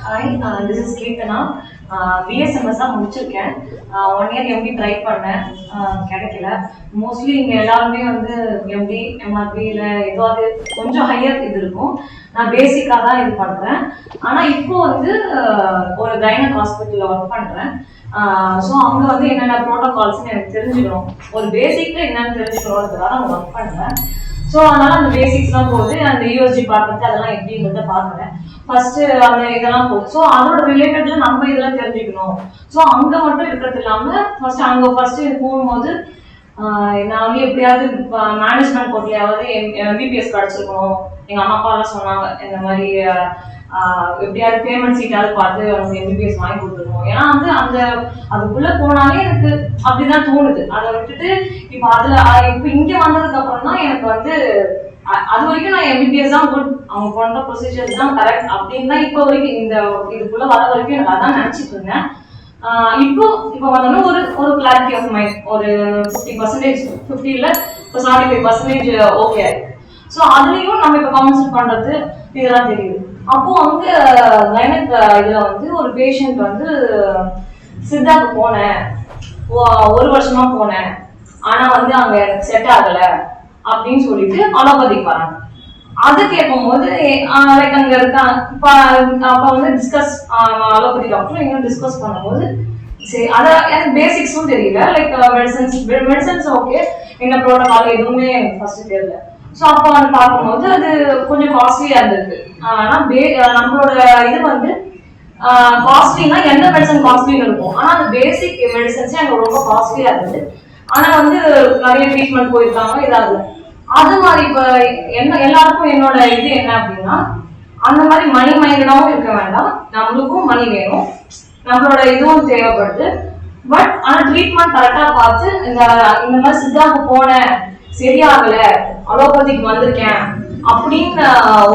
Hi, this is Keerthana. BSMS தான் முடிச்சிருக்கேன். 1 year empty try பண்ணேன், கிடைக்கல. மோஸ்ட்லி இங்கே எல்லாருமே வந்து எம்டி எம்ஆர்பியில் ஏதாவது கொஞ்சம் ஹையர் இது இருக்கும். நான் பேசிக்காக தான் இது பண்ணுறேன். ஆனால் இப்போ வந்து ஒரு கைனக் ஹாஸ்பிட்டலில் ஒர்க் பண்ணுறேன். ஸோ அங்கே வந்து என்னென்ன ப்ரோட்டோகால்ஸ்ன்னு எனக்கு தெரிஞ்சுக்கணும், ஒரு பேசிக்கில் என்னென்னு தெரிஞ்சுக்கணுன்றதுக்காக நான் ஒர்க் பண்ணுறேன். ஸோ அதனால அந்த பேசிக்ஸ்லாம் போகுது, அந்த யூஎஸ்ஜி பார்க்கறது அதெல்லாம் எப்படின்றத பார்க்குறேன். ஃபர்ஸ்ட் அந்த இதெல்லாம் போகுது. ஸோ அதோட ரிலேட்டட்ல நம்ம இதெல்லாம் தெரிஞ்சுக்கணும். ஸோ அங்க மட்டும் இருக்கிறது இல்லாம ஃபர்ஸ்ட் போகும்போது நான் வந்து எப்படியாவது மேனேஜ்மெண்ட் கோட்லயாவது எம்பிபிஎஸ் கிடைச்சிருக்கணும். எங்க அம்மா அப்பா எல்லாம் சொன்னாங்க, இந்த மாதிரி எப்படியாவது பேமெண்ட் சீட்டாவது பார்த்து அவங்க எம்பிபிஎஸ் வாங்கி கொடுத்துருக்கணும். ஏன்னா வந்து அந்த அதுக்குள்ள போனாலே எனக்கு அப்படிதான் தோணுது. அதை விட்டுட்டு இப்ப இப்ப இங்க வந்ததுக்கு அப்புறம் தான் எனக்கு வந்து அது வரைக்கும் நான் எம்பிபிஎஸ் தான் குட், அவங்க பண்ற ப்ரொசீஜர்ஸ் தான் கரெக்ட் அப்படின்னு தான் இப்போ வரைக்கும் இந்த இதுக்குள்ள வர வரைக்கும் எனக்கு அதான் நினைச்சிட்டு இருந்தேன். இப்போ வந்தோம்னா ஒரு கிளாரிட்டி ஆஃப் மைண்ட், ஒரு 50% 50 இப்போ 75% ஓகே. ஸோ அதுலயும் நம்ம இப்போ கவுன்சில் பண்றது இதெல்லாம் தெரியுது. அப்போ வந்து கைனக் இதுல வந்து ஒரு பேஷண்ட் வந்து சித்தாக்கு போனேன், 1 வருஷமா போனேன், ஆனா வந்து அங்க எனக்கு செட் ஆகல அப்படின்னு சொல்லிட்டு அலோபதிக்கு வராங்க. அதை கேட்கும் போது லைக் அங்க இருக்காங்க அப்ப வந்து டிஸ்கஸ் அலோபதி டாக்டர் எங்க டிஸ்கஸ் பண்ணும்போது சரி அதை எனக்கு பேசிக்ஸும் தெரியல. லைக் மெடிசன்ஸ் ஓகே, என்ன ப்ரோட்டோகால் எதுவுமே எனக்கு ஃபர்ஸ்ட் தெரியல. ஸோ அப்போ வந்து பார்க்கும்போது அது கொஞ்சம் காஸ்ட்லியா இருந்திருக்கு. ஆனா நம்மளோட இது வந்து காஸ்ட்லினா எந்த மெடிசன் காஸ்ட்லின்னு இருக்கும், ஆனா அந்த பேசிக் மெடிசன்ஸே அங்க ரொம்ப காஸ்ட்லியா இருந்தது. ஆனா வந்து நிறைய ட்ரீட்மெண்ட் போயிருக்காங்க இதாவது அது மாதிரி. இப்ப எல்லாருக்கும் என்னோட இது என்ன அப்படின்னா, அந்த மாதிரி மணி மைண்டடாவும் இருக்க வேண்டாம், நம்மளுக்கும் மணி வேணும், நம்மளோட இதுவும் தேவைப்படுது. பட் ஆனா ட்ரீட்மெண்ட் கரெக்டா பார்த்து இந்த மாதிரி சித்தாவுக்கு போனேன் சரியாகல அலோபதிக்கு வந்திருக்கேன் அப்படின்னு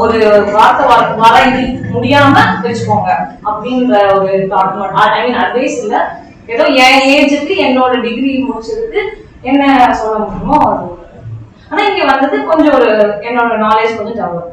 ஒரு வார்த்தை வர இது முடியாம வச்சுக்கோங்க அப்படின்ற ஒரு அட்வைஸ் இல்லை. ஏதோ என் ஏஜுக்கு என்னோட டிகிரி முடிச்சதுக்கு என்ன சொல்ல முடியுமோ அது. ஆனா இங்க வந்தது கொஞ்சம் என்னோட நாலேஜ் கொஞ்சம் டெவலப்.